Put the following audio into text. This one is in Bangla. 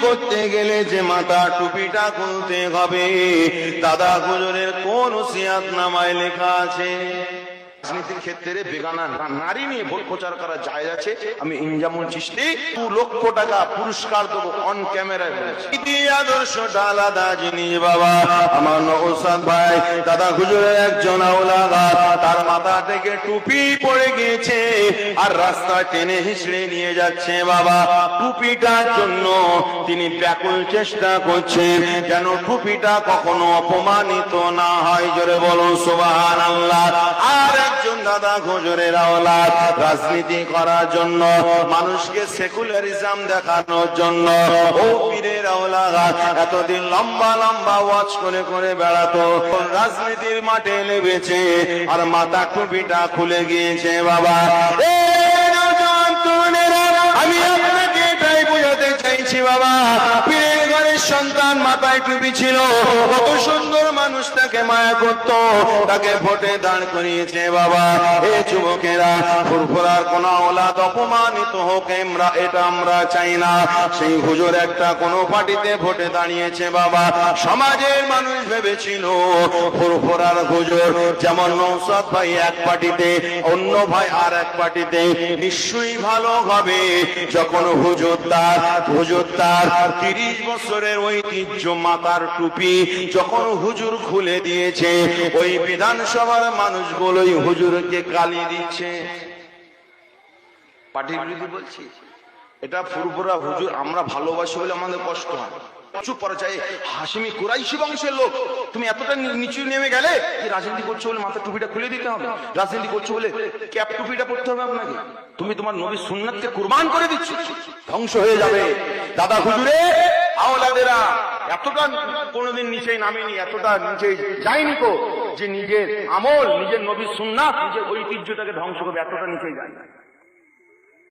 করতে গেলে যে মাথা টুপিটা খুলতে হবে, দাদা হুজুরের কোন ওসিয়াতনামায় লেখা আছে? রাজনীতির ক্ষেত্রে বেগানা নারী নিয়ে ভোট প্রচার করা জায়েজ আছে। আমি ইনজামুল চিশতি 2 লক্ষ টাকা পুরস্কার দেবো অন ক্যামেরায় বলেছি। ইতি আদর্শটা আলাদা জিনিস বাবা। আমার নওশাদ ভাই দাদা হুজুরের একজন আওলাদা, তার মাথা থেকে টুপি পড়ে গিয়েছে আর রাস্তায় টেনে হিঁচড়ে নিয়ে যাচ্ছে বাবা। টুপিটার জন্য তিনি ব্যাকুল চেষ্টা করছেন যেন টুপিটা কখনো অপমানিত না হয়। জোরে বলুন সুবহানাল্লাহ। আর একজন দাদা হুজুরের আওলাদ রাজনীতি করার জন্য, মানুষকে সেকুলারিজম দেখানোর জন্য ও পীরের আওলাদ এতদিন লম্বা লম্বা ওয়াজ করে করে বেড়াতো, রাজনীতির মাঠে নেমেছে আর মাথা টুপিটা খুলে গিয়েছে বাবা। আমি আপনাকে এটাই বোঝাতে চাইছি বাবা, পীরের ঘরের সন্তান মাথায় টুপি ছিল, কত সুন্দর মানুষ তাকে মায়া করত, তাকে ভোটে দাঁড় করিয়েছে বাবা। এ যুবকেরা, ফুরফুরার কোন আওলাদ অপমানিত হোক এটা আমরা চাই না। সেই হুজুর একটা কোন পার্টিতে ভোটে দাঁড়িয়েছে বাবা, সমাজের মানুষ ভেবেছিল ফুরফুরার হুজুর যেমন নওশাদ ভাই এক পার্টিতে, অন্য ভাই আর এক পার্টিতে, নিশ্চয়ই ভালো হবে যখন হুজুর তার 30 বছরের ঐতিহ্য মাথার টুপি যখন হুজুর খুলে দিয়েছে, ওই বিধানসভার মানুষগুলোই হুজুরকে গালি দিচ্ছে। পার্টি বিরোধী বলছি, এটা ফুরফুরা হুজুর আমরা ভালোবাসি বলে আমাদের কষ্ট হয়। চুপ পরে চাই হাশিমি কুরাইশি বংশের লোক, তুমি এতটা নিচু নেমে গেলে যে রাজনীতি করছো বলে মাথার টুপিটা খুলে দিতে হবে, রাজনীতি করছো বলে ক্যাপ টুপিটা পড়তে হবে আপনাকে, তুমি তোমার নবীর সুন্নাতকে কুরবান করে দিচ্ছ, ধ্বংস হয়ে যাবে। দাদা হুজুরে আওলাদেরা এতটা কোনোদিন নিচে নামেনি, এতটা নিচে যায়নি তো যে নিজের আমল, নিজের নবীর সুন্নাত, নিজের ঐতিহ্যটাকে ধ্বংস করবে, এতটা নিচে যায়।